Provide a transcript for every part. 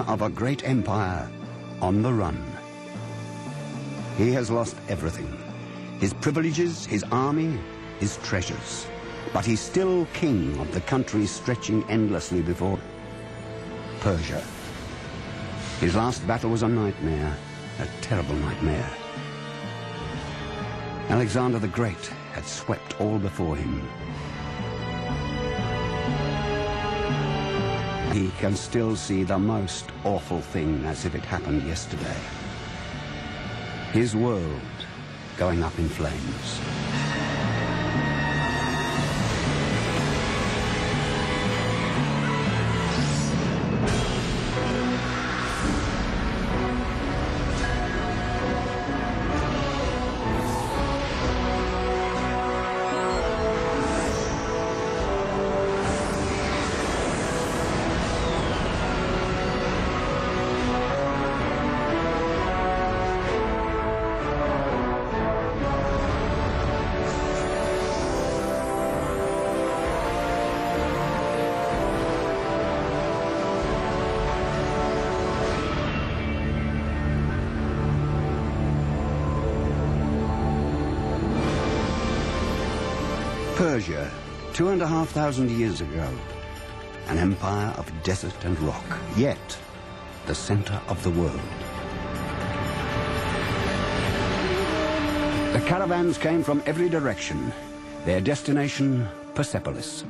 of a great empire on the run. He has lost everything. His privileges, his army, his treasures. But he's still king of the country stretching endlessly before Persia. His last battle was a nightmare, a terrible nightmare. Alexander the Great had swept all before him. He can still see the most awful thing as if it happened yesterday. His world going up in flames. Persia, 2,500 years ago, an empire of desert and rock, yet the center of the world. The caravans came from every direction, their destination Persepolis,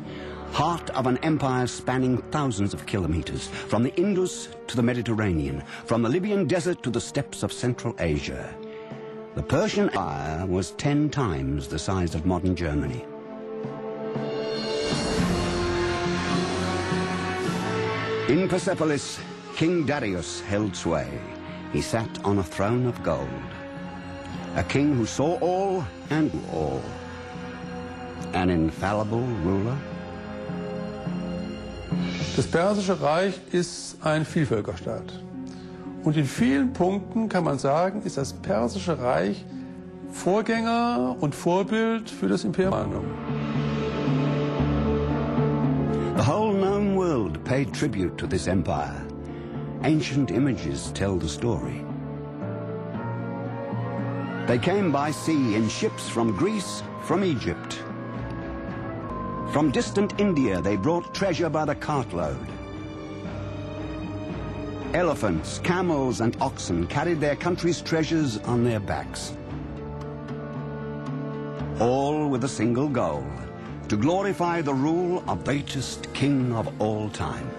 heart of an empire spanning thousands of kilometers, from the Indus to the Mediterranean, from the Libyan desert to the steppes of Central Asia. The Persian Empire was 10 times the size of modern Germany. In Persepolis, King Darius held sway. He sat on a throne of gold. A king who saw all and knew all. An infallible ruler. Das Persische Reich ist ein Vielvölkerstaat. Und in vielen Punkten kann man sagen, ist das Persische Reich Vorgänger und Vorbild für das Imperium. The whole known world paid tribute to this empire. Ancient images tell the story. They came by sea in ships from Greece, from Egypt. From distant India they brought treasure by the cartload. Elephants, camels and oxen carried their country's treasures on their backs. All with a single goal: to glorify the rule of the greatest king of all time.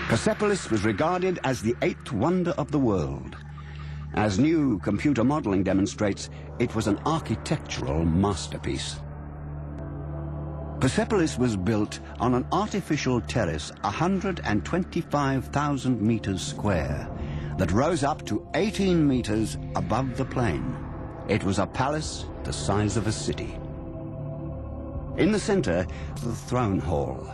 Persepolis was regarded as the 8th wonder of the world. As new computer modeling demonstrates, it was an architectural masterpiece. Persepolis was built on an artificial terrace 125,000 meters square that rose up to 18 meters above the plain. It was a palace the size of a city. In the center, the throne hall,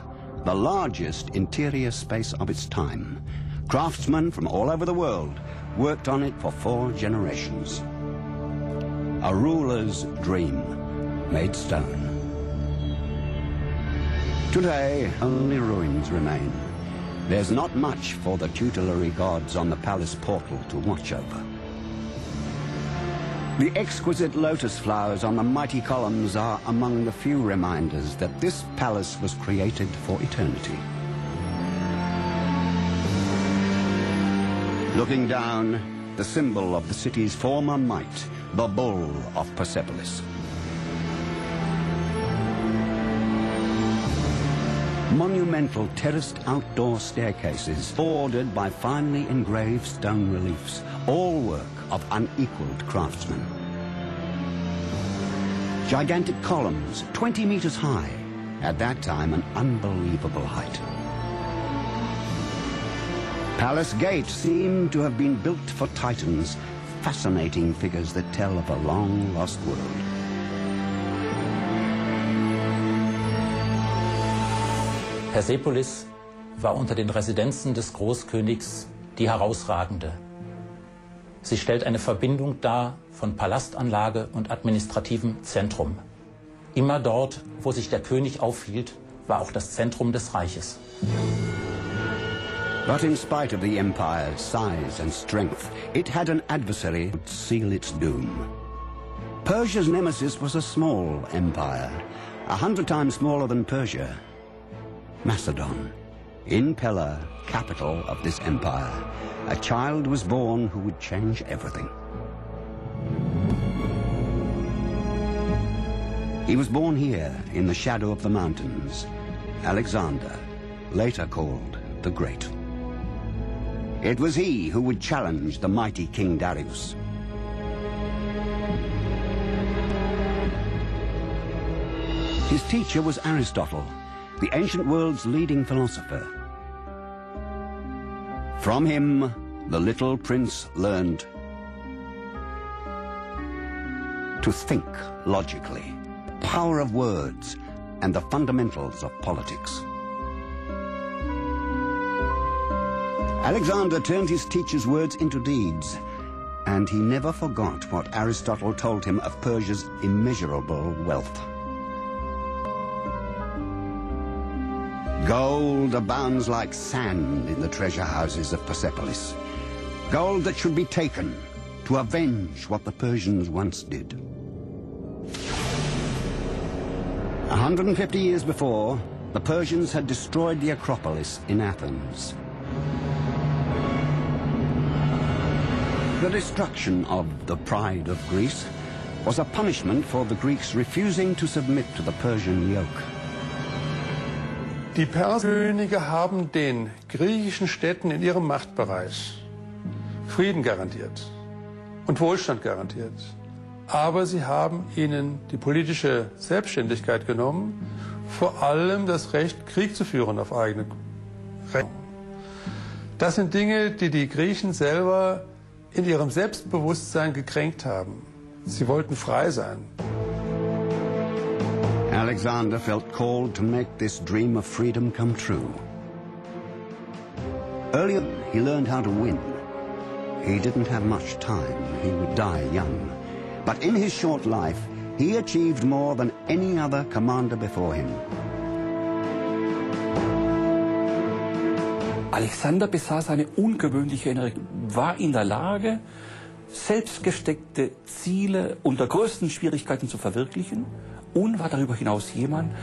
the largest interior space of its time. Craftsmen from all over the world worked on it for 4 generations. A ruler's dream made stone. Today, only ruins remain. There's not much for the tutelary gods on the palace portal to watch over. The exquisite lotus flowers on the mighty columns are among the few reminders that this palace was created for eternity. Looking down, the symbol of the city's former might, the bull of Persepolis. Monumental terraced outdoor staircases bordered by finely engraved stone reliefs, all work of unequaled craftsmen. Gigantic columns, 20 meters high, at that time an unbelievable height. Palace gates seem to have been built for titans, fascinating figures that tell of a long-lost world. Persepolis war unter den Residenzen des Großkönigs die herausragende. Sie stellt eine Verbindung dar von Palastanlage und administrativem Zentrum. Immer dort, wo sich der König aufhielt, war auch das Zentrum des Reiches. But in spite of the empire's size and strength, it had an adversary to seal its doom. Persia's nemesis was a small empire, 100 times smaller than Persia, Macedon. In Pella, capital of this empire, a child was born who would change everything. He was born here in the shadow of the mountains, Alexander, later called the Great. It was he who would challenge the mighty King Darius. His teacher was Aristotle, the ancient world's leading philosopher. From him, the little prince learned to think logically, power of words, and the fundamentals of politics. Alexander turned his teacher's words into deeds, and he never forgot what Aristotle told him of Persia's immeasurable wealth. Gold abounds like sand in the treasure houses of Persepolis. Gold that should be taken to avenge what the Persians once did. 150 years before, the Persians had destroyed the Acropolis in Athens. The destruction of the pride of Greece was a punishment for the Greeks refusing to submit to the Persian yoke. Die Perserkönige haben den griechischen Städten in ihrem Machtbereich Frieden garantiert und Wohlstand garantiert. Aber sie haben ihnen die politische Selbstständigkeit genommen, vor allem das Recht, Krieg zu führen auf eigene Rechnung. Das sind Dinge, die die Griechen selber in ihrem Selbstbewusstsein gekränkt haben. Sie wollten frei sein. Alexander felt called to make this dream of freedom come true. Earlier, he learned how to win. He didn't have much time. He would die young. But in his short life, he achieved more than any other commander before him. Alexander besaß eine ungewöhnliche Energie, war in der Lage, selbstgesteckte Ziele unter größten Schwierigkeiten zu verwirklichen und war darüber hinaus jemand,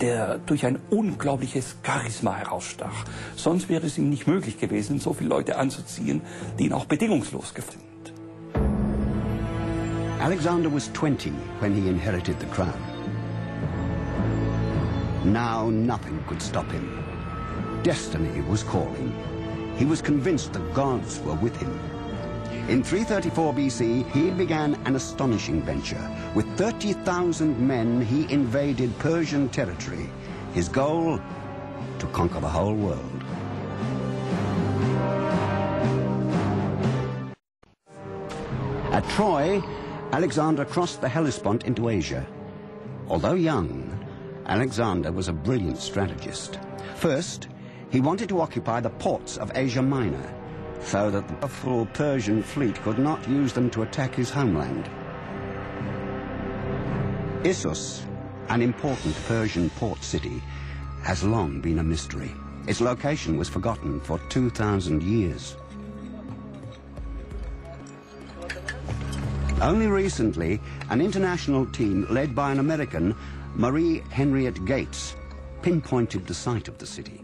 der durch ein unglaubliches Charisma herausstach. Sonst wäre es ihm nicht möglich gewesen, so viele Leute anzuziehen, die ihn auch bedingungslos gefällt sind. Alexander was 20 when he inherited the crown. Now nothing could stop him. Destiny was calling. He was convinced the gods were with him. In 334 BC, he began an astonishing venture. With 30,000 men, he invaded Persian territory. His goal, to conquer the whole world. At Troy, Alexander crossed the Hellespont into Asia. Although young, Alexander was a brilliant strategist. First, he wanted to occupy the ports of Asia Minor, so that the powerful Persian fleet could not use them to attack his homeland. Issus, an important Persian port city, has long been a mystery. Its location was forgotten for 2,000 years. Only recently, an international team led by an American, Marie Henriette Gates, pinpointed the site of the city.